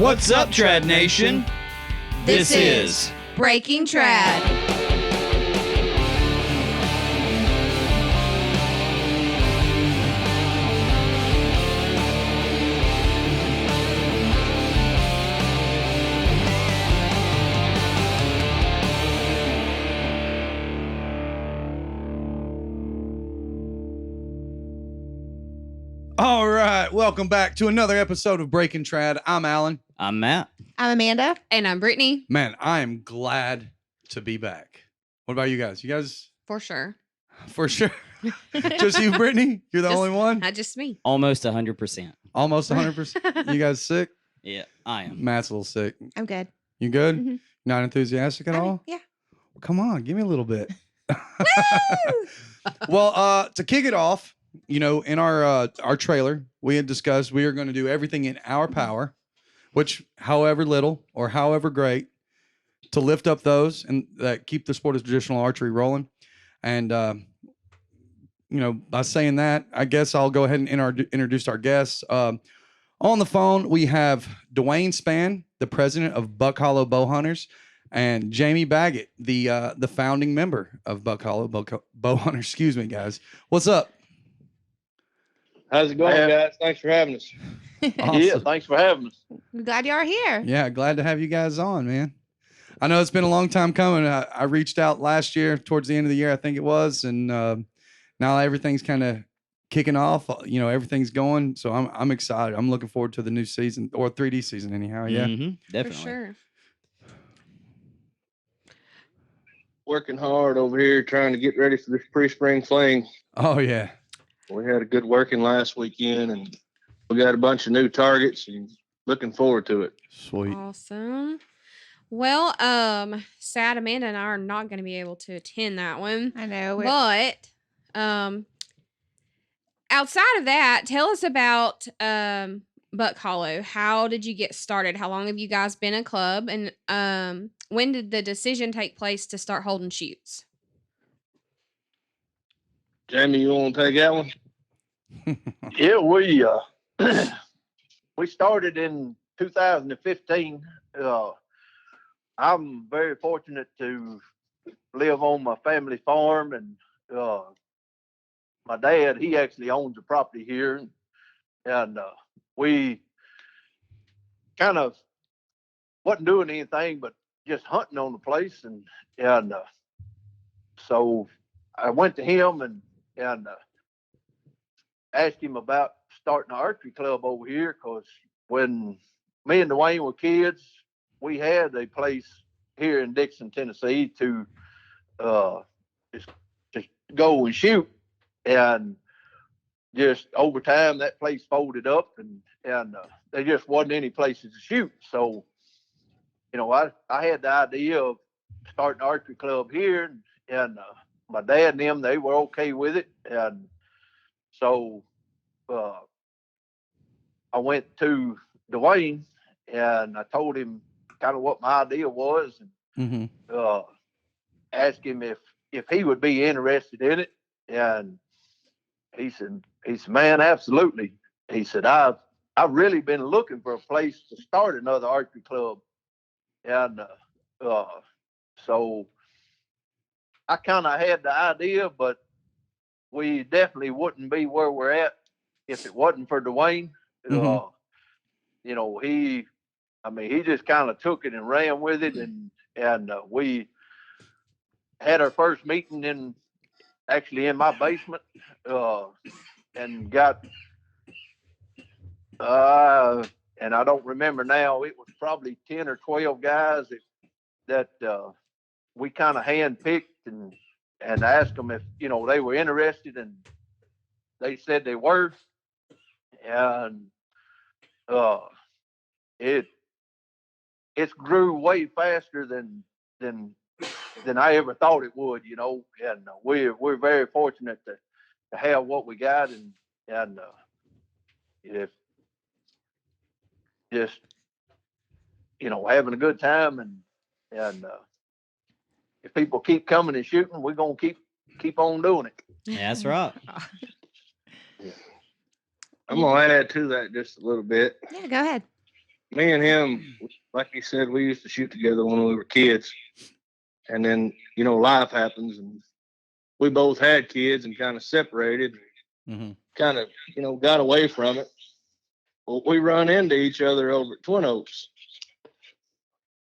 What's up, Trad Nation? This is Breaking Trad. All right, welcome back to another episode of Breaking Trad. I'm Alan. I'm Matt. I'm Amanda. And I'm Brittany. Man, I am glad to be back. What about you guys? You guys? For sure. For sure. Just you, Brittany? You're the only one? Not just me. Almost 100%. Almost 100%? You guys sick? Yeah, I am. Matt's a little sick. I'm good. You good? Mm-hmm. Not enthusiastic at all? Yeah. Well, come on, give me a little bit. Well, to kick it off, you know, in our trailer, we had discussed we are going to do everything in our power, which, however little or however great, to lift up those and that keep the sport of traditional archery rolling. And, you know, by saying that, I guess I'll go ahead and introduce our guests. On the phone, we have Dewayne Spann, the president of Buck Hollow Bowhunters, and Jamie Baggett, the founding member of Buck Hollow Bowhunters. Excuse me, guys. What's up? How's it going, guys? Thanks for having us. Awesome. Yeah, thanks for having us. I'm glad you are here. Yeah, glad to have you guys on, man. I know it's been a long time coming. I reached out last year, towards the end of the year, I think it was, and now everything's kind of kicking off. You know, everything's going, so I'm excited. I'm looking forward to the new season, or 3D season, anyhow. Yeah, definitely. For sure. Working hard over here trying to get ready for this pre-spring fling. Oh yeah. We had a good working last weekend, and we got a bunch of new targets, and looking forward to it. Sweet. Awesome. Well, sad Amanda and I are not going to be able to attend that one. I know. But outside of that, tell us about Buck Hollow. How did you get started? How long have you guys been a club? And when did the decision take place to start holding shoots? Jamie, you want to take that one? Yeah, we started in 2015. I'm very fortunate to live on my family farm, and my dad, he actually owns a property here, and we kind of wasn't doing anything but just hunting on the place, and so I went to him and asked him about starting an archery club over here, because when me and Dwayne were kids, we had a place here in Dixon, Tennessee to just go and shoot, and just over time that place folded up, and there just wasn't any places to shoot. So, you know, I had the idea of starting an archery club here, and my dad and them, they were okay with it. And so I went to Dwayne and I told him kind of what my idea was, and asked him if he would be interested in it. And he said, man, absolutely. He said, I've really been looking for a place to start another archery club. And so I kind of had the idea, but we definitely wouldn't be where we're at if it wasn't for Dwayne. You know, he just kind of took it and ran with it, and we had our first meeting actually in my basement, and got and I don't remember now, it was probably 10 or 12 guys that we kind of handpicked and asked them if, you know, they were interested, and they said they were. And it's grew way faster than I ever thought it would, you know. And we're very fortunate to have what we got, and if just, you know, having a good time, and if people keep coming and shooting, we're gonna keep on doing it. Yeah, that's right. I'm gonna add to that just a little bit. Yeah, go ahead. me and him, like you said, we used to shoot together when we were kids. And then, life happens and we both had kids and kind of separated, kind of, got away from it. Well, we run into each other over at Twin Oaks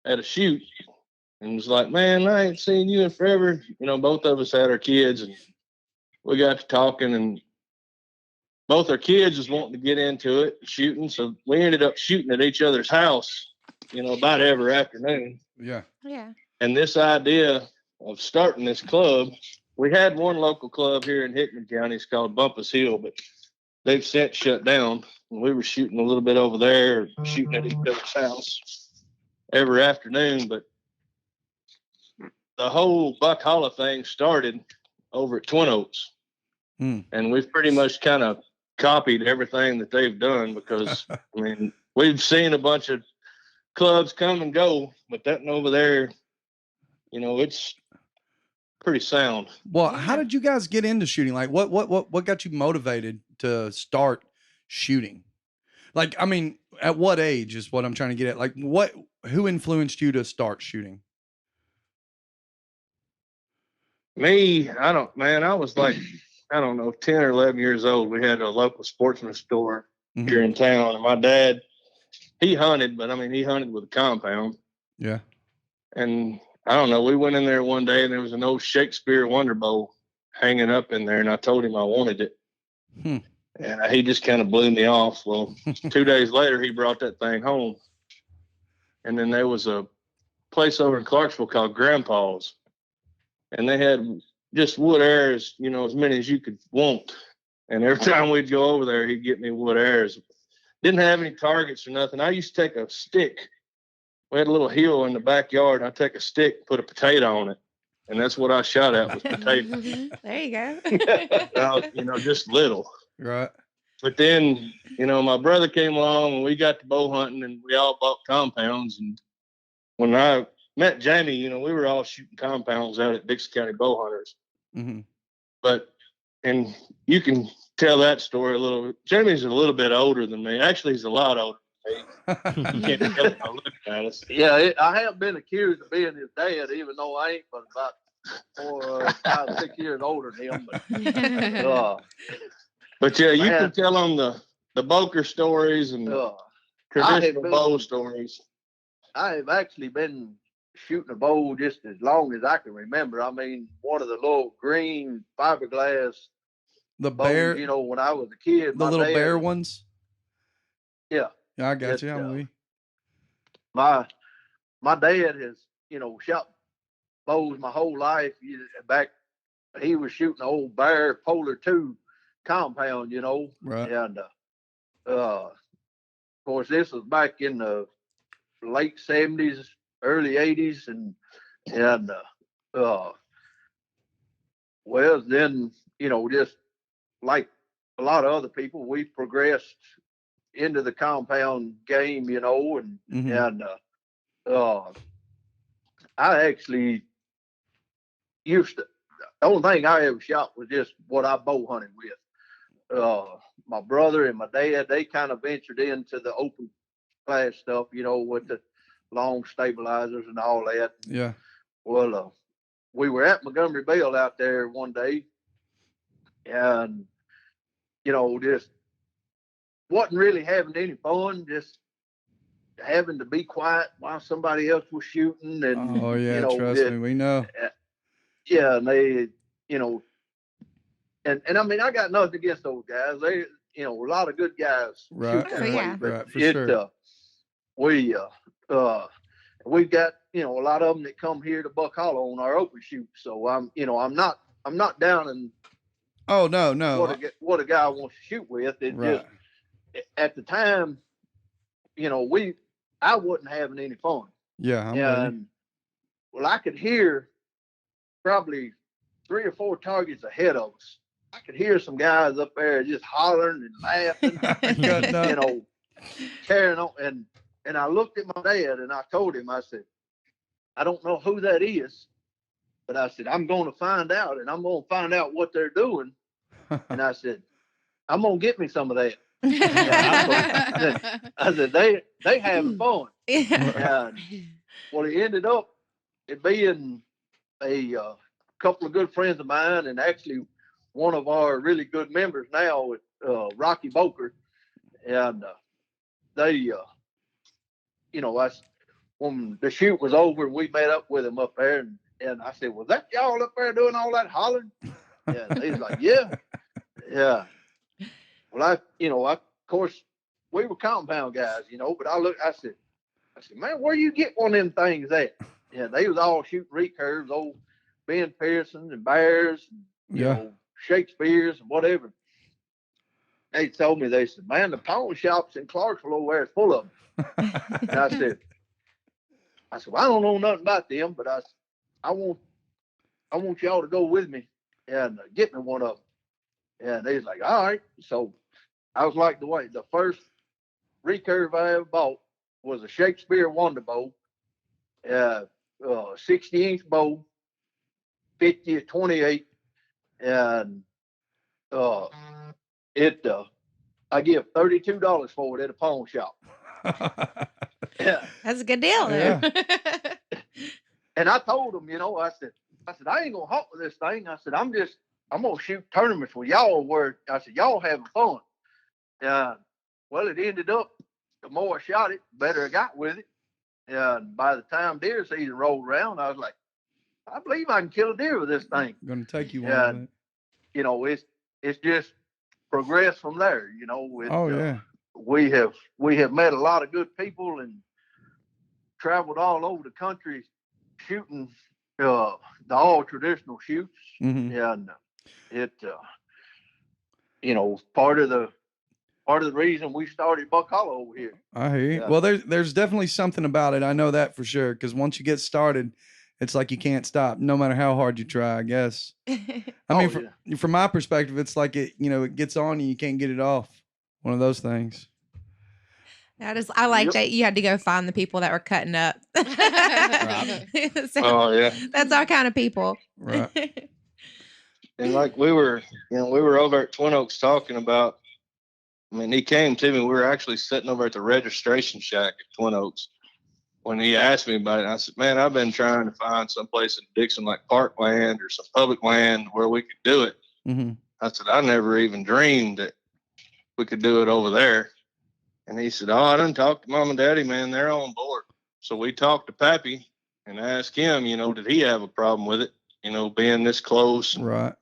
at a shoot. And was like, man, I ain't seen you in forever. Both of us had our kids and we got to talking, and both our kids was wanting to get into it, shooting. So we ended up shooting at each other's house, about every afternoon. Yeah. Yeah. And this idea of starting this club, we had one local club here in Hickman County. It's called Bumpus Hill, but they've since shut down. And we were shooting a little bit over there, shooting at each other's house every afternoon. But the whole Buck Hollow thing started over at Twin Oaks. And we've pretty much kind of copied everything that they've done because, we've seen a bunch of clubs come and go, but that one over there, it's pretty sound. Well, how did you guys get into shooting? Like what got you motivated to start shooting? Like, at what age is what I'm trying to get at? Like who influenced you to start shooting? Me, I was like, 10 or 11 years old. We had a local sportsman store here in town. And my dad, he hunted, but he hunted with a compound. Yeah. And I don't know, we went in there one day and there was an old Shakespeare Wonder Bowl hanging up in there. And I told him I wanted it. And he just kind of blew me off. Well, 2 days later, he brought that thing home. And then there was a place over in Clarksville called Grandpa's. And they had just wood arrows, as many as you could want. And every time we'd go over there, he'd get me wood arrows. Didn't have any targets or nothing. I used to take a stick. We had a little hill in the backyard. I'd take a stick, put a potato on it. And that's what I shot at was potato. There you go. Just little. Right. But then, my brother came along and we got to bow hunting and we all bought compounds. And when I met Jamie, we were all shooting compounds out at Dixon County Bowhunters. And you can tell that story a little bit. Jamie's a little bit older than me. Actually, he's a lot older than me. You can't tell by looking at us. Yeah, I have been accused of being his dad, even though I ain't but about 5, 6 years older than him. But yeah, you can tell them the Boker stories and traditional bow stories. I have actually been shooting a bow just as long as I can remember. One of the little green fiberglass bear, bows, when I was a kid. The little bear ones. Yeah. Yeah, I got you. My dad has, shot bows my whole life. Back, he was shooting an old Bear Polar 2 compound, Right. And of course, this was back in the late 70s, early 80s, and well, then, just like a lot of other people, we progressed into the compound game, and I actually used to, the only thing I ever shot was just what I bow hunted with. My brother and my dad, they kind of ventured into the open class stuff, with the long stabilizers and all that. Yeah. Well, we were at Montgomery Bell out there one day, and just wasn't really having any fun, just having to be quiet while somebody else was shooting. And oh yeah, trust me, we know. Yeah, and they, and I got nothing against those guys. They, a lot of good guys. Right. Yeah. Right, for sure. We've got, a lot of them that come here to Buck Hollow on our open shoot. So I'm not down in. Oh no. What a guy wants to shoot with. It right. Just at the time, I wasn't having any fun. Yeah. Well, I could hear probably 3 or 4 targets ahead of us. I could hear some guys up there just hollering and laughing, carrying on. And I looked at my dad and I told him, I said, I don't know who that is, but I said, I'm going to find out, and I'm going to find out what they're doing. And I said, I'm going to get me some of that. I said, they having fun. And well, it ended up it being a couple of good friends of mine, and actually one of our really good members now, Rocky Boker. And they, when the shoot was over, we met up with him up there, and I said, "Was that y'all up there doing all that hollering?" And he's like, "Yeah, yeah." Well, of course, we were compound guys, but I said, "Man, where you get one of them things at?" Yeah, they was all shooting recurves, old Ben Pearsons and Bears, Shakespeare's and whatever. They told me, they said, "Man, the pawn shops in Clarksville over there is full of them." And I said, "Well, I don't know nothing about them, but I want y'all to go with me and get me one of them." And they was like, "All right." So I was like, the first recurve I ever bought was a Shakespeare Wonder Bow, 60-inch bow, 50 to 28, and I give $32 for it at a pawn shop. Yeah. That's a good deal there. Yeah. And I told them, I said, "I ain't gonna hunt with this thing." I said, I'm gonna shoot tournaments with y'all where I said, y'all having fun. Well, it ended up, the more I shot it, the better I got with it. And by the time deer season rolled around, I was like, I believe I can kill a deer with this thing. Gonna take you one. It's just progressed from there. Yeah. We have met a lot of good people and traveled all over the country shooting the all traditional shoots. Mm-hmm. And it part of the reason we started Buck Hollow over here. I hear you. Well, there's definitely something about it. I know that for sure, because once you get started, it's like you can't stop, no matter how hard you try, I guess. I mean, from my perspective, it's like it gets on you can't get it off. One of those things. I like that you had to go find the people that were cutting up. Oh yeah, that's our kind of people. Right. And like we were over at Twin Oaks talking about. I mean, he came to me. We were actually sitting over at the registration shack at Twin Oaks when he asked me about it. I said, "Man, I've been trying to find some place in Dixon, like parkland or some public land where we could do it." Mm-hmm. I said, "I never even dreamed that we could do it over there." And he said, "Oh, I done talked to Mom and Daddy, man. They're on board." So we talked to Pappy and asked him, did he have a problem with it, being this close? Right.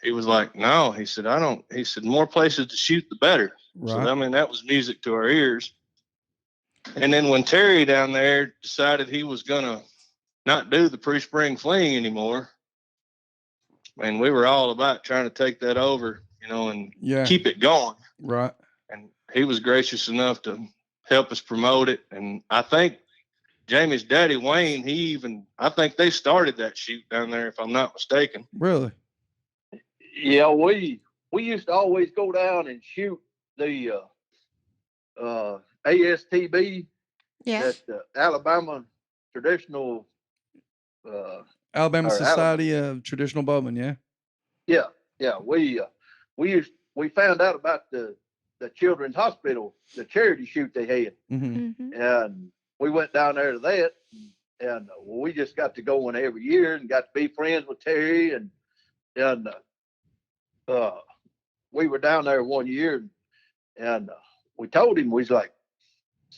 He was like, "No." He said, "I don't." He said, "More places to shoot, the better." Right. So, I mean, that was music to our ears. And then when Terry down there decided he was going to not do the pre-spring fling anymore, man, we were all about trying to take that over, and keep it going. Right. And he was gracious enough to help us promote it. And I think Jamie's daddy, Wayne, I think they started that shoot down there, if I'm not mistaken. Really? Yeah, we used to always go down and shoot the ASTB, that Alabama Traditional Alabama Society of Traditional Bowmen. Yeah. We found out about the Children's Hospital, the charity shoot they had, and we went down there to that, and we just got to go in every year and got to be friends with Terry, and we were down there one year, and we told him, we was like,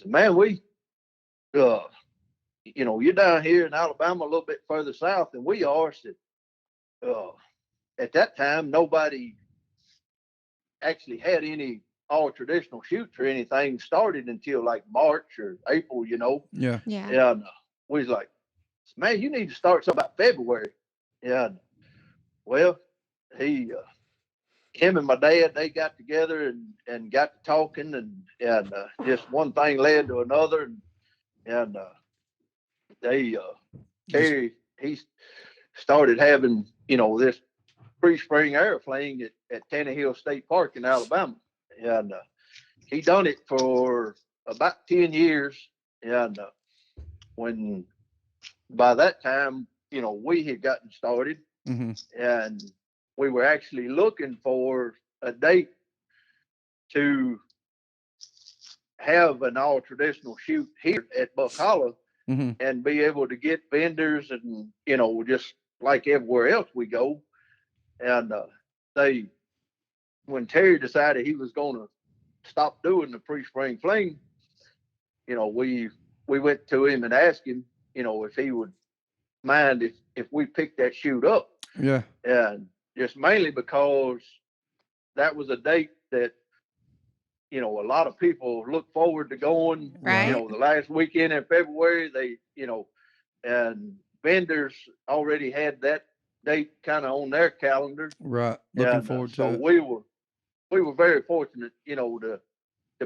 "Man, you're down here in Alabama a little bit further south than we are." Said, at that time, nobody actually had any all traditional shoots or anything started until like March or April, Yeah. And we was like, "Man, you need to start something about February." And well, him and my dad, they got together and got to talking, and just one thing led to another, and Terry, he started having, this pre-spring air fling at Tannehill State Park in Alabama, and he done it for about 10 years, and when by that time, we had gotten started, and we were actually looking for a date to have an all traditional shoot here at Buck Hollow and be able to get vendors and, just like everywhere else we go. And when Terry decided he was going to stop doing the pre-spring fling, we went to him and asked him, if he would mind if we picked that shoot up. Yeah. And just mainly because that was a date that, a lot of people look forward to going. Right. The last weekend in February, and vendors already had that date kind of on their calendar. Right. Looking forward to it. We were very fortunate, to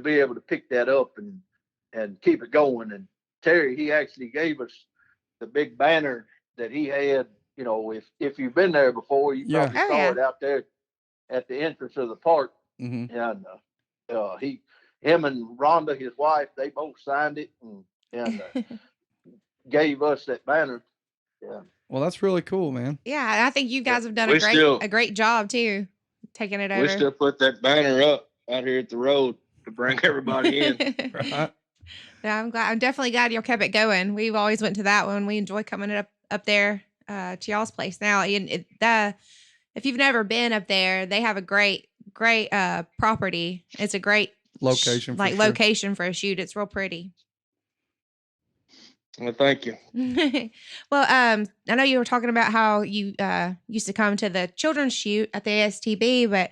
be able to pick that up and keep it going. And Terry, he actually gave us the big banner that he had. If you've been there before, you probably saw it out there at the entrance of the park. And him and Rhonda, his wife, they both signed it and gave us that banner. Yeah. Well, that's really cool, man. Yeah, and I think you guys have done We a great job too, taking it over. We still put that banner up out here at the road to bring everybody in. Right. Yeah, I'm definitely glad y'all kept it going. We've always went to that one. We enjoy coming up there to y'all's place now. And if you've never been up there, they have a great property. It's a great Location, location for a shoot. It's real pretty. Well, thank you. Well, I know you were talking about how you used to come to the children's shoot at the ASTB, but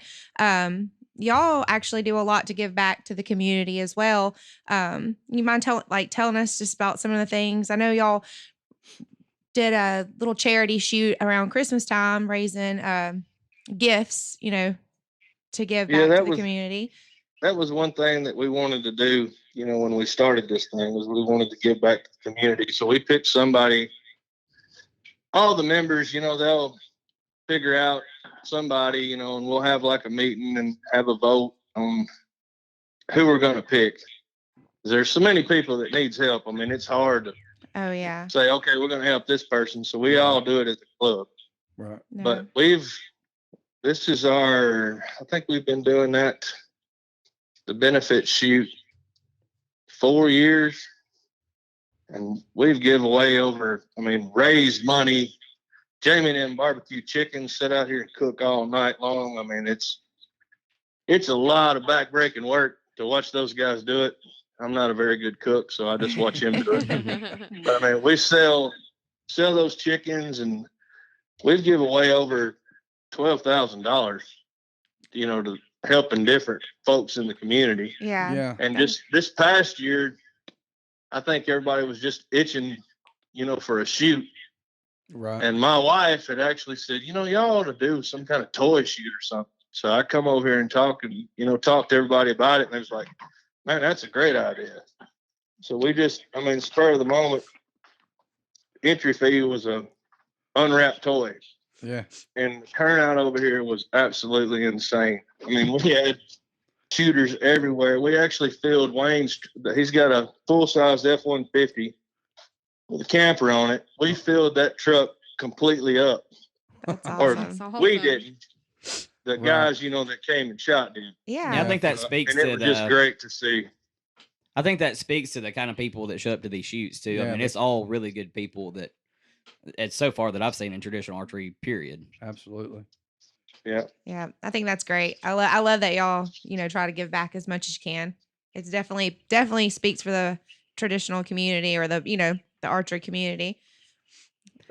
y'all actually do a lot to give back to the community as well. You mind telling us just about some of the things? I know y'all did a little charity shoot around Christmas time, raising gifts, to give back to the community. That was one thing that we wanted to do, when we started this thing, was we wanted to give back to the community. So we picked somebody, all the members, they'll figure out somebody, and we'll have like a meeting and have a vote on who we're going to pick. There's so many people that needs help. I mean, it's hard to say, okay, we're going to help this person. So we all do it as a club. Right. Yeah. But this is I think we've been doing that, the benefit shoot, 4 years. And we've given away raised money. Jamie and them barbecue chickens, sit out here and cook all night long. I mean, it's a lot of back-breaking work to watch those guys do it. I'm not a very good cook, so I just watch him do it. But we sell those chickens, and we've given away over $12,000, to helping different folks in the community. Yeah. Yeah. And just this past year, I think everybody was just itching, for a shoot. Right. And my wife had actually said, y'all ought to do some kind of toy shoot or something. So I come over here and talk to everybody about it. And it was like, man, that's a great idea. So we just, spur of the moment, entry fee was a unwrapped toy. Yeah. And the turnout over here was absolutely insane. We had shooters everywhere. We actually filled he's got a full-size F-150 with a camper on it. We filled that truck completely up. That's awesome. Or we didn't. The guys, that came and shot did. Yeah. I think that speaks and to it was just great to see. I think that speaks to the kind of people that show up to these shoots too. Yeah, it's all really good people that it's so far that I've seen in traditional archery, period. Absolutely. Yeah. Yeah. I think that's great. I love that y'all, try to give back as much as you can. It's definitely speaks for the traditional community or the, the archery community.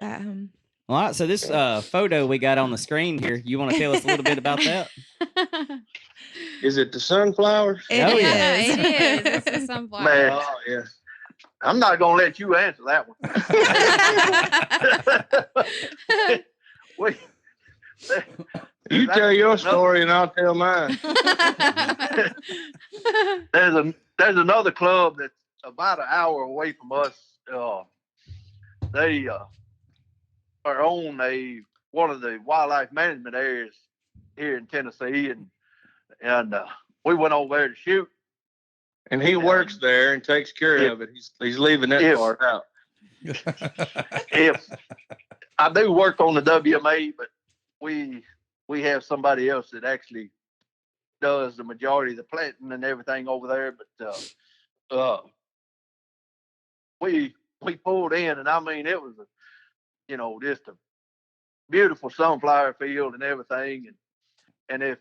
All right. So this photo we got on the screen here, you want to tell us a little bit about that? Is it the sunflower? It Oh, is. yeah. It is. It's the sunflower. Man, Oh, yeah. I'm not going to let you answer that one. You tell your story and I'll tell mine. There's another club that's about an hour away from us. They are on one of the wildlife management areas here in Tennessee, and we went over there to shoot. And he works there and takes care of it. He's leaving that part out. If I do work on the WMA, but we have somebody else that actually does the majority of the planting and everything over there. But we pulled in, and I mean, it was just a beautiful sunflower field and everything. And if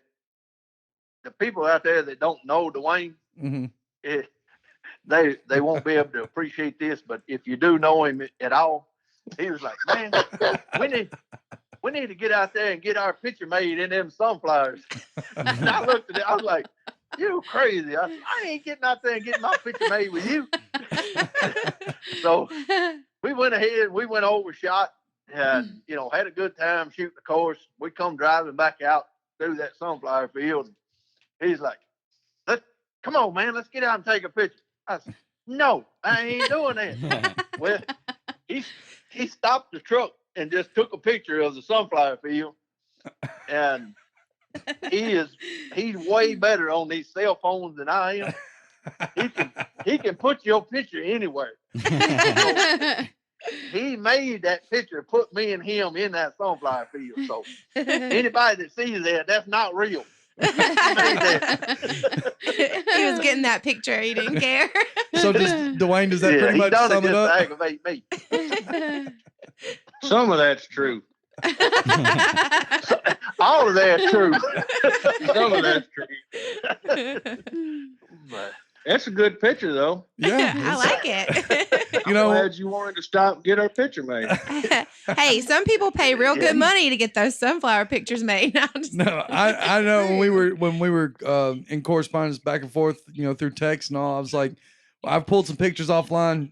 the people out there that don't know Dwayne, they won't be able to appreciate this. But if you do know him at all, he was like, man, we need to get out there and get our picture made in them sunflowers. And I looked at it, I was like, you crazy. I said, I ain't getting out there and getting my picture made with you. So we went ahead, we went overshot and, had a good time shooting the course. We come driving back out through that sunflower field. He's like, come on, man, let's get out and take a picture. I said, no, I ain't doing that. Well, he stopped the truck and just took a picture of the sunflower field. And he's way better on these cell phones than I am. He can put your picture anywhere. He made that picture, put me and him in that sunflower field. So anybody that sees that, that's not real. He was getting that picture. He didn't care. So Dwayne, does that pretty much sum it up? To aggravate me. Some of that's true. All of that's true. Some of that's true. But that's a good picture, though. Yeah, I like it. I'm glad you wanted to stop and get our picture made. Hey, some people pay real good money to get those sunflower pictures made. No, I know when we were in correspondence back and forth, through text and all. I was like, I've pulled some pictures offline,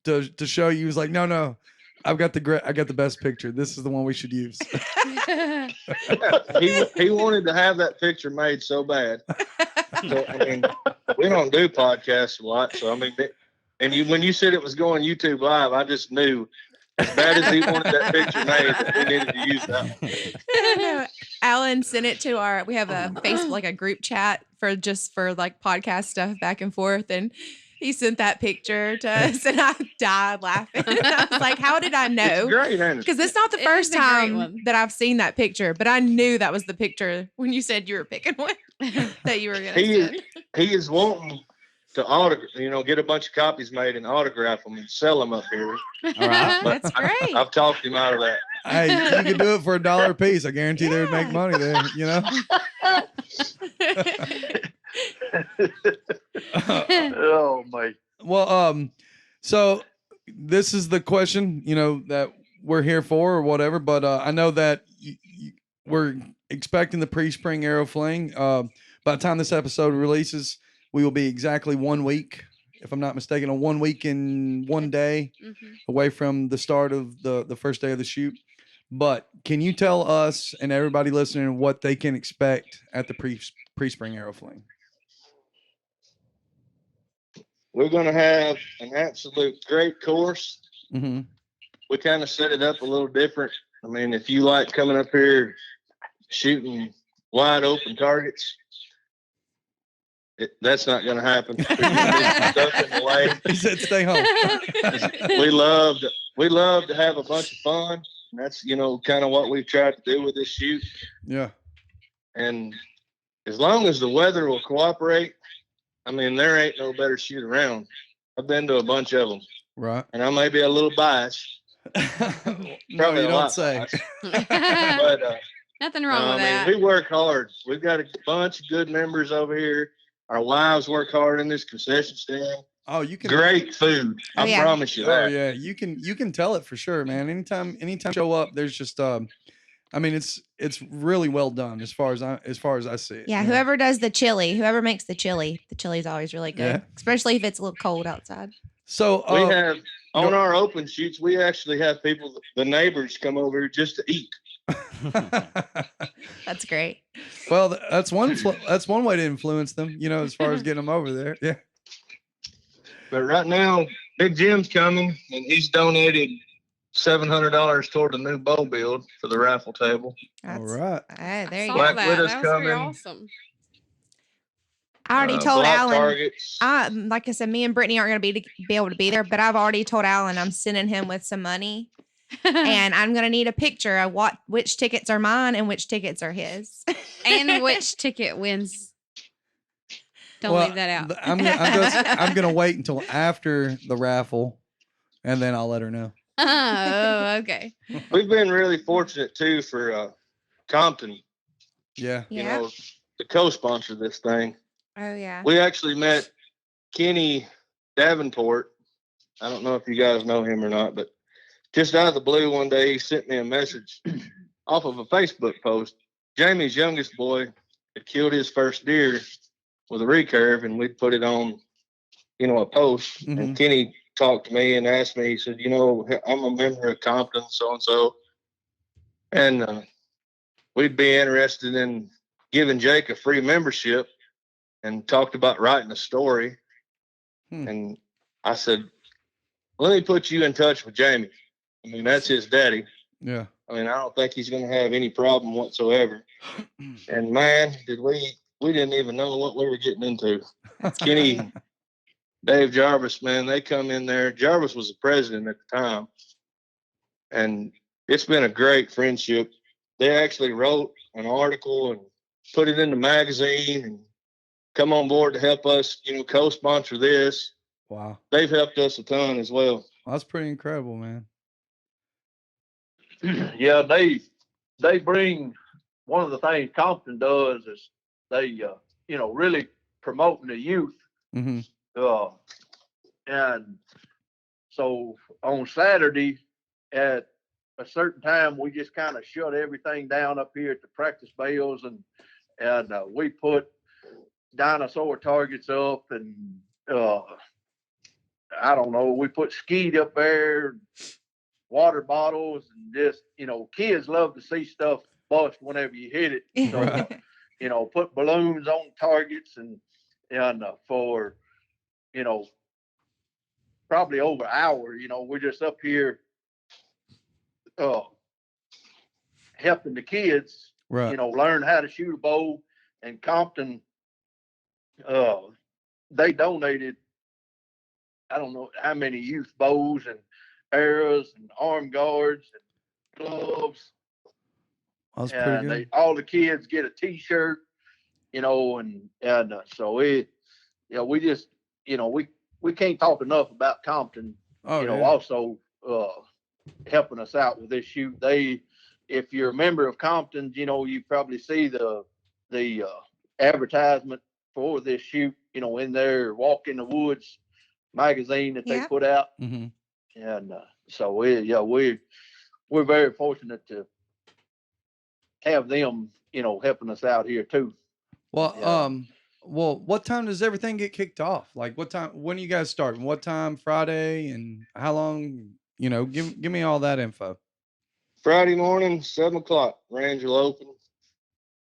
to show you. He was like, no, I got the best picture. This is the one we should use. He wanted to have that picture made so bad. So, I mean, we don't do podcasts a lot, so I mean, when you said it was going YouTube Live, I just knew as bad as he wanted that picture made, that we needed to use that. Alan sent it to we have a Facebook, like a group chat for like podcast stuff back and forth, and he sent that picture to us, and I died laughing. I was like, how did I know? It's great, ain't it? Because it's not the first time that I've seen that picture, but I knew that was the picture when you said you were picking one that you were going to send. He is wanting to autograph, get a bunch of copies made and autograph them and sell them up here. All right. That's great. I've talked him out of that. Hey, you could do it for $1 a piece. I guarantee they would make money there, Oh my. Well, so this is the question, that we're here for or whatever, but I know that we're expecting the pre-spring Aero Fling. By the time this episode releases, we will be exactly 1 week, if I'm not mistaken, a 1 week and 1 day away from the start of the first day of the shoot. But can you tell us and everybody listening what they can expect at the pre-spring Aero Fling? We're going to have an absolute great course. Mm-hmm. We kind of set it up a little different. I mean, if you like coming up here shooting wide open targets, that's not going to happen. Stuff in the way. He said, "Stay home." we love to have a bunch of fun. And that's kind of what we've tried to do with this shoot. Yeah. And as long as the weather will cooperate, I mean, there ain't no better shoot around. I've been to a bunch of them. Right. And I may be a little biased. No, you don't say. But nothing wrong with that. We work hard. We've got a bunch of good members over here. Our wives work hard in this concession stand. Oh, you can great food. I promise you that. Oh yeah, you can tell it for sure, man. Anytime you show up, there's just I mean, it's really well done as far as I see it. Yeah, whoever does whoever makes the chili's always really good, especially if it's a little cold outside. So we have on our open shoots, we actually have people, the neighbors, come over here just to eat. That's great. Well, that's one way to influence them, as far as getting them over there. Yeah. But right now, Big Jim's coming, and he's donated $700 toward the new bow build for the raffle table. All right. There you go. Black That Widow's was coming. pretty awesome. I already told Alan. Targets. Like I said, me and Brittany aren't going to be able to be there, but I've already told Alan I'm sending him with some money and I'm gonna need a picture of which tickets are mine and which tickets are his. And which ticket wins. Don't Well, leave that out. I'm gonna wait until after the raffle, and then I'll let her know. Oh, okay. We've been really fortunate too for Compton. Yeah. You Yeah. know, to co-sponsor this thing. Oh yeah. We actually met Kenny Davenport. I don't know if you guys know him or not, but just out of the blue one day, he sent me a message off of a Facebook post. Jamie's youngest boy had killed his first deer with a recurve, and we'd put it on, a post. Mhm. And Kenny talked to me and asked me, he said, I'm a member of Compton, so-and-so. And we'd be interested in giving Jake a free membership, and talked about writing a story. And I said, let me put you in touch with Jamie. I mean, that's his daddy. Yeah. I mean, I don't think he's going to have any problem whatsoever. And man, we didn't even know what we were getting into. Kenny, Dave Jarvis, man, they come in there. Jarvis was the president at the time. And it's been a great friendship. They actually wrote an article and put it in the magazine and come on board to help us, co-sponsor this. Wow. They've helped us a ton as well. That's pretty incredible, man. Yeah, they bring, one of the things Compton does is they really promoting the youth. Mm-hmm. And so on Saturday at a certain time, we just kind of shut everything down up here at the practice bales, and we put dinosaur targets up, and I don't know, we put skeet up there, water bottles, and just, kids love to see stuff bust whenever you hit it. So, Right. Put balloons on targets, and for, probably over an hour, we're just up here helping the kids, Right. learn how to shoot a bow. And Compton, they donated, I don't know how many youth bows and arrows and arm guards and gloves. That's pretty good. All the kids get a T-shirt, and so we just, we can't talk enough about Compton. Oh, yeah. Also helping us out with this shoot. If you're a member of Compton, you probably see the advertisement for this shoot, in their Walk in the Woods magazine that they put out. Mm-hmm. And so we're very fortunate to have them, helping us out here too. Well, what time does everything get kicked off? Like, what time? When do you guys start? And what time Friday? And how long? Give me all that info. Friday morning, 7:00, range will open,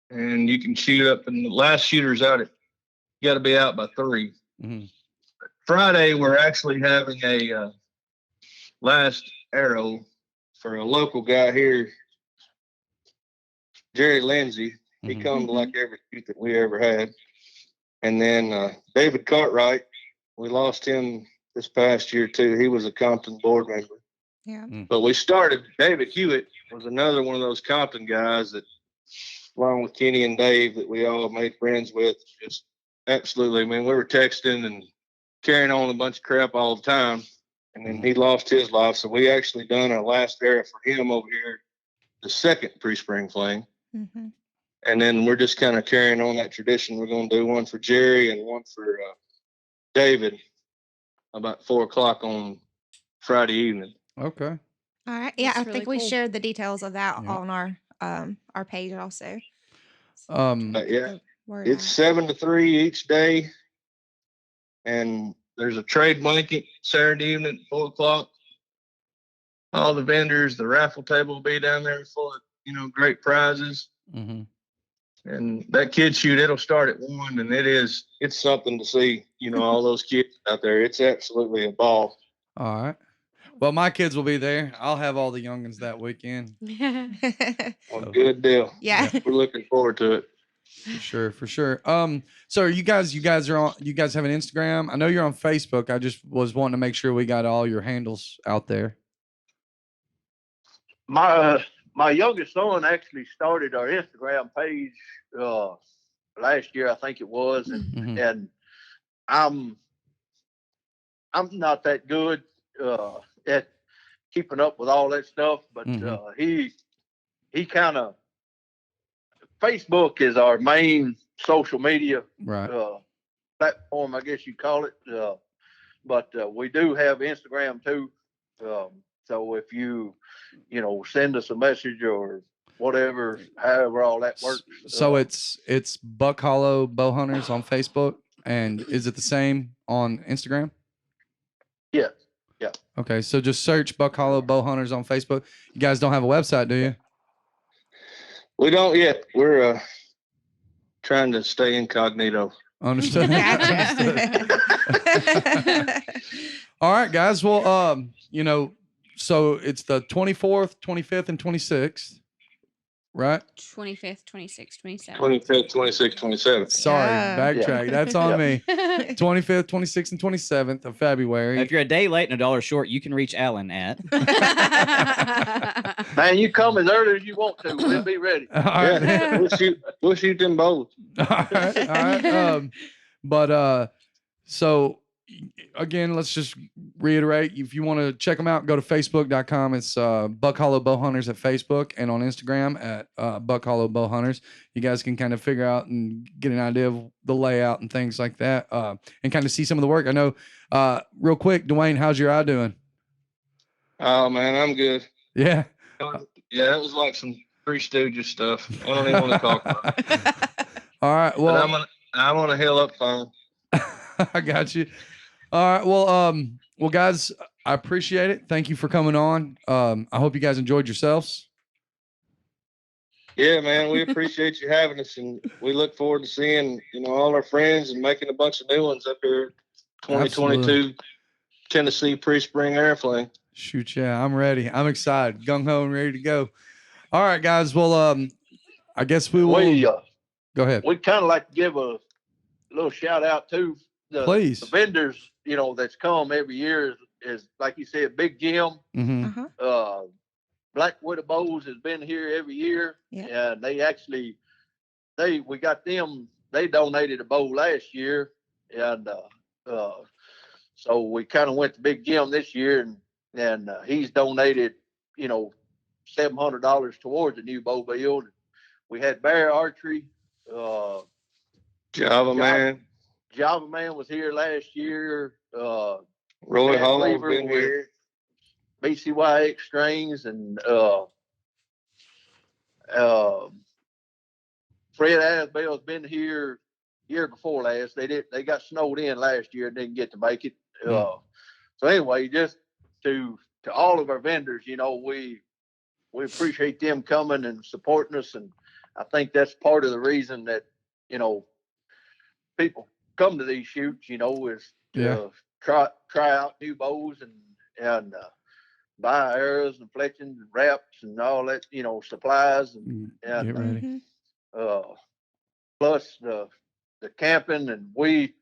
and you can shoot up. And the last shooter's out at, you got to be out by 3. Mm-hmm. Friday, we're actually having a last arrow for a local guy here, Jerry Lindsay. He come to like every shoot that we ever had. And then David Cartwright, we lost him this past year too. He was a Compton board member. Yeah. But we started, David Hewitt was another one of those Compton guys that, along with Kenny and Dave, that we all made friends with. Just absolutely, I mean, we were texting and carrying on a bunch of crap all the time. And then he lost his life. So we actually done our last arrow for him over here, the second pre-spring fling. Mm-hmm. And then we're just kind of carrying on that tradition. We're going to do one for Jerry and one for David about 4:00 on Friday evening. Okay. All right. Yeah, That's I think really we cool. shared the details of that Yeah. on our page also. But yeah, The word it's out. 7 to 3 each day. And there's a trade blanket Saturday evening at 4:00. All the vendors, the raffle table will be down there full of, great prizes. Mm-hmm. And that kid shoot, it'll start at 1, and it's something to see, all those kids out there. It's absolutely a ball. All right. Well, my kids will be there. I'll have all the youngins that weekend. Well, good deal. Yeah. We're looking forward to it. For sure. So are you guys have an Instagram? I know you're on Facebook. I just was wanting to make sure we got all your handles out there. My youngest son actually started our Instagram page last year, I think it was, and I'm not that good at keeping up with all that stuff, but he kind of Facebook is our main social media platform, I guess you call it. But we do have Instagram too. So if you send us a message or whatever, however all that works. So it's Buck Hollow Bowhunters on Facebook, and is it the same on Instagram? Yes. Yeah. Okay, so just search Buck Hollow Bowhunters on Facebook. You guys don't have a website, do you? We don't yet. We're trying to stay incognito. Understood. Gotcha. All right, guys. Well, so it's the 24th, 25th, and 26th, right? 25th, 26th, 27th. 25th, 26th, 27th. Sorry, Yeah. backtrack. That's on me. 25th, 26th, and 27th of February. If you're a day late and $1 short, you can reach Alan at. Man, you come as early as you want to. We'll be ready. All right. Yeah, we'll shoot them both. All right. So again, let's just reiterate. If you want to check them out, go to facebook.com. It's Buck Hollow Bowhunters at Facebook, and on Instagram at Buck Hollow Bowhunters. You guys can kind of figure out and get an idea of the layout and things like that, and kind of see some of the work. I know, real quick, Dwayne, how's your eye doing? Oh man, I'm good. Yeah. Yeah, that was like some Three Stooges stuff. I don't even want to talk about it. All right. Well, But I'm on a hill up phone. I got you. All right. Well, guys, I appreciate it. Thank you for coming on. I hope you guys enjoyed yourselves. Yeah, man, we appreciate you having us, and we look forward to seeing all our friends and making a bunch of new ones up here. 2022 Absolutely. Tennessee pre-spring air fling. Shoot, yeah, I'm ready. I'm excited, gung ho, and ready to go. All right, guys. Well, I guess we will. Go ahead. We kind of like to give a little shout out to Please. the vendors, that's come every year is like you said, Big Jim. Uh-huh. Black Widow Bows has been here every year. Yeah. And we got them, they donated a bow last year. And so we kind of went to Big Jim this year, and he's donated, $700 towards the new bow build. We had Bear Archery. Java Man. Java Man was here last year. Roy Hall has Weaver been with here. BCYX strings, and Fred Asbell's been here year before last. They got snowed in last year and didn't get to make it. So anyway, just to all of our vendors, we appreciate them coming and supporting us, and I think that's part of the reason that people come to these shoots, is try out new bows and buy arrows and fletchings and wraps and all that, supplies and Get ready. plus the camping, and we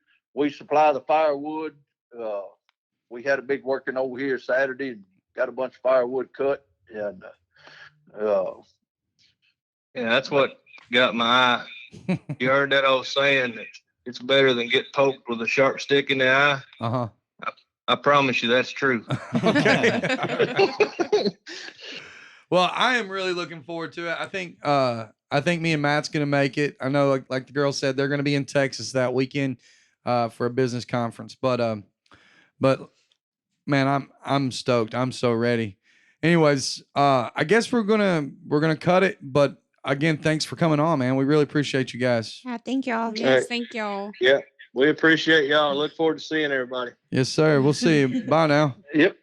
supply the firewood. We had a big working over here Saturday and got a bunch of firewood cut, and Yeah, that's what got my eye. You heard that old saying that it's better than get poked with a sharp stick in the eye? Uh-huh. I promise you that's true. Okay. Well, I am really looking forward to it. I think me and Matt's gonna make it. I know, like the girl said, they're gonna be in Texas that weekend for a business conference. But man, I'm stoked. I'm so ready. Anyways, I guess we're gonna cut it. But again, thanks for coming on, man. We really appreciate you guys. Yeah, thank y'all. Yes, thank y'all. Yeah, we appreciate y'all. Look forward to seeing everybody. Yes, sir. We'll see you. Bye now. Yep.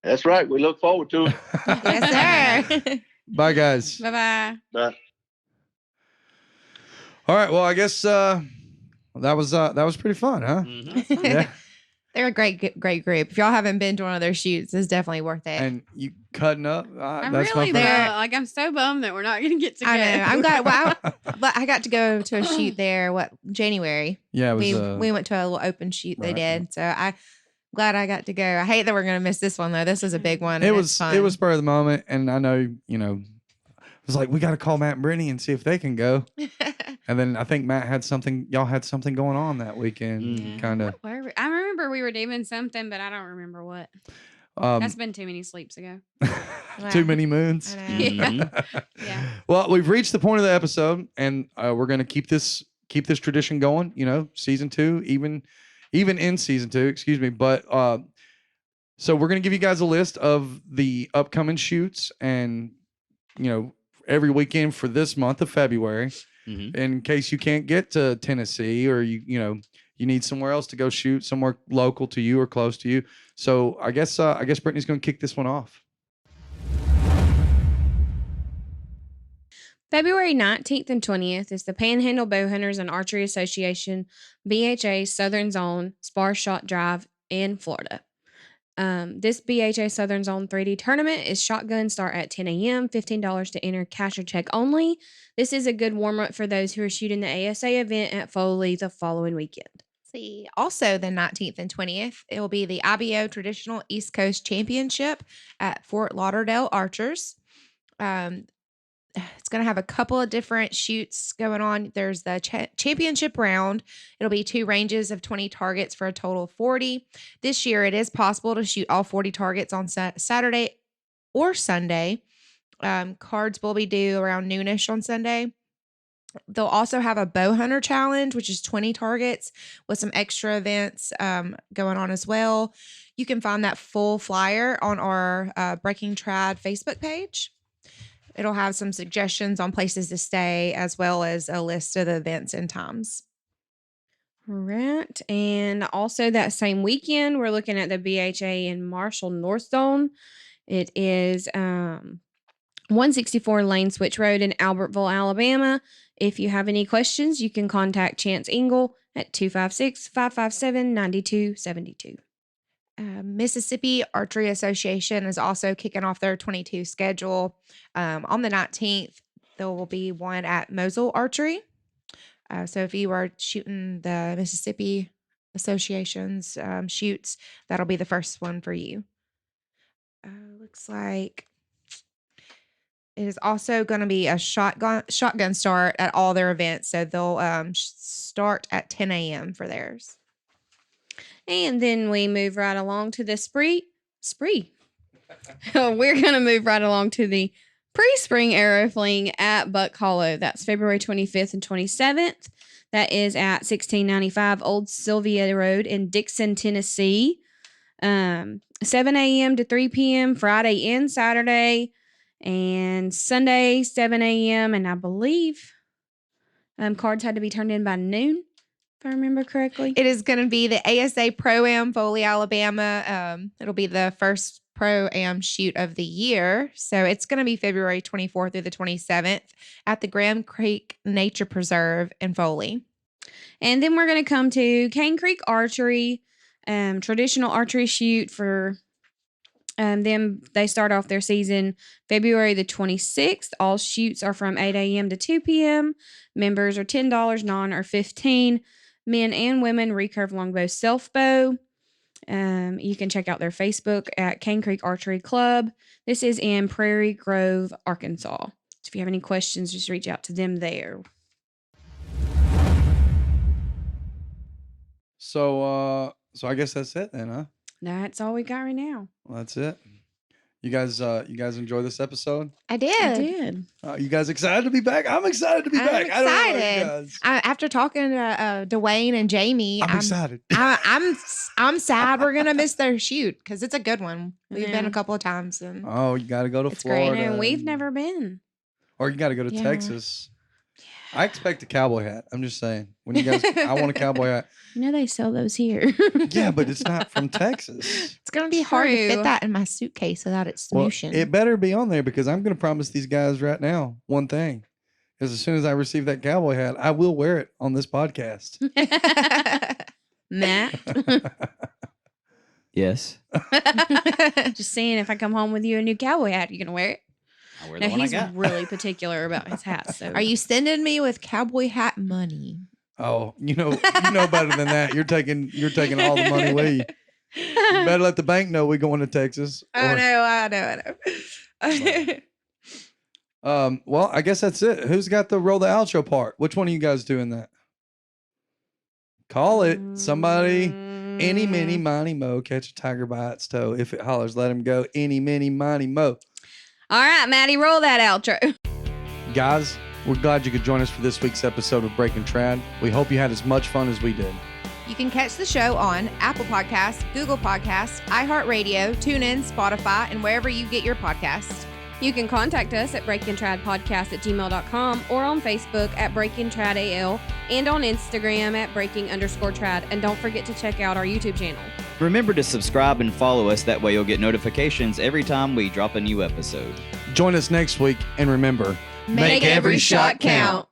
That's right. We look forward to it. Yes, sir. Bye, guys. Bye-bye. Bye. All right. Well, I guess that was pretty fun, huh? Mhm. Yeah. They're a great group. If y'all haven't been to one of their shoots, it's definitely worth it. And you cutting up. I'm That's really my first- I'm so bummed that we're not going to get to I go. know. I'm glad. Well, I got to go to a shoot there. January? Yeah, it was. We went to a little open shoot they right. did. So glad I got to go. I hate that we're gonna miss this one though. This was a big one. It and was it's fun. it was spur of the moment, and I know it was like we got to call Matt and Brittany and see if they can go. And then I think Matt had something. Y'all had something going on that weekend, kind of. I remember we were doing something, but I don't remember what. That's been too many sleeps ago. Too many moons. I know. Mhm. Yeah. Well, we've reached the point of the episode, and we're gonna keep this tradition going. Season 2, even in season 2, excuse me. But so we're gonna give you guys a list of the upcoming shoots, and every weekend for this month of February. Mhm. In case you can't get to Tennessee, or you need somewhere else to go shoot, somewhere local to you or close to you. So I guess Brittany's gonna kick this one off. February 19th and 20th is the Panhandle Bowhunters and Archery Association BHA Southern Zone Spar Shot Drive in Florida. This BHA Southern Zone 3D tournament is shotgun start at 10 a.m., $15 to enter, cash or check only. This is a good warm-up for those who are shooting the ASA event at Foley the following weekend. See, also the 19th and 20th, it will be the IBO Traditional East Coast Championship at Fort Lauderdale Archers. It's going to have a couple of different shoots going on. There's the championship round. It'll be 2 ranges of 20 targets for a total of 40. This year, it is possible to shoot all 40 targets on Saturday or Sunday. Cards will be due around noonish on Sunday. They'll also have a bow hunter challenge, which is 20 targets with some extra events going on as well. You can find that full flyer on our Breaking Trad Facebook page. It'll have some suggestions on places to stay, as well as a list of the events and times. All right. And also that same weekend, we're looking at the BHA in Marshall North Zone. It is 164 Lane Switch Road in Albertville, Alabama. If you have any questions, you can contact Chance Engel at 256-557-9272. Mississippi Archery Association is also kicking off their 22 schedule. On the 19th, there will be one at Mosul Archery. So if you are shooting the Mississippi Association's shoots, that'll be the first one for you. Looks like it is also going to be a shotgun start at all their events. So they'll start at 10 a.m. for theirs. And then we move right along to the spree. We're going to move right along to the pre-spring Aero Fling at Buck Hollow. That's February 25th and 27th. That is at 1695 Old Sylvia Road in Dixon, Tennessee. 7 a.m. to 3 p.m. Friday and Saturday. And Sunday, 7 a.m. And I believe cards had to be turned in by noon, if I remember correctly. It is going to be the ASA Pro-Am Foley, Alabama. It'll be the first Pro-Am shoot of the year. So it's going to be February 24th through the 27th at the Graham Creek Nature Preserve in Foley. And then we're going to come to Cane Creek Archery, traditional archery shoot for them. They start off their season February the 26th. All shoots are from 8 a.m. to 2 p.m. Members are $10, non are $15. Men and women recurve longbow, self bow. You can check out their Facebook at Cane Creek Archery Club. This is in Prairie Grove, Arkansas. So if you have any questions, just reach out to them there. So I guess that's it then, huh? That's all we got right now. Well, that's it. You guys enjoy this episode? I did. I did. You guys excited to be back? I'm excited to be I'm back. I don't know about you excited. guys. After talking to Dwayne and Jamie, I'm excited. I'm sad we're gonna miss their shoot because it's a good one. We've been Yeah. a couple of times, and Oh, you got to go to It's great. Florida. And we've never been. Or you got to go to Yeah. Texas. I expect a cowboy hat. I'm just saying. When you guys, I want a cowboy hat. You know they sell those here. Yeah, but it's not from Texas. it's gonna be hard to True. fit that in my suitcase without it Well, smooshing. it better be on there because I'm going to promise these guys right now one thing. Because as soon as I receive that cowboy hat, I will wear it on this podcast. Matt, Yes. just saying, if I come home with you a new cowboy hat, you gonna wear it? I wear No, the one I he's got. really particular about his hats. So Are you sending me with cowboy hat money? Oh, you know better than that. You're taking all the money with you. Better let the bank know we're going to Texas. I know. Well, I guess that's it. Who's got the roll the outro part? Which one of you guys doing that? Call it. Somebody. Any, mini, miny, mo. Catch a tiger by its toe. If it hollers, let him go. Any, mini, miny, mo. All right, Maddie, roll that outro. Guys, we're glad you could join us for this week's episode of Breaking Trad. We hope you had as much fun as we did. You can catch the show on Apple Podcasts, Google Podcasts, iHeartRadio, TuneIn, Spotify, and wherever you get your podcasts. You can contact us at breakingtradpodcast@gmail.com or on Facebook at breakingtradal and on Instagram at breaking_trad. And don't forget to check out our YouTube channel. Remember to subscribe and follow us. That way you'll get notifications every time we drop a new episode. Join us next week, and remember, Make every shot count.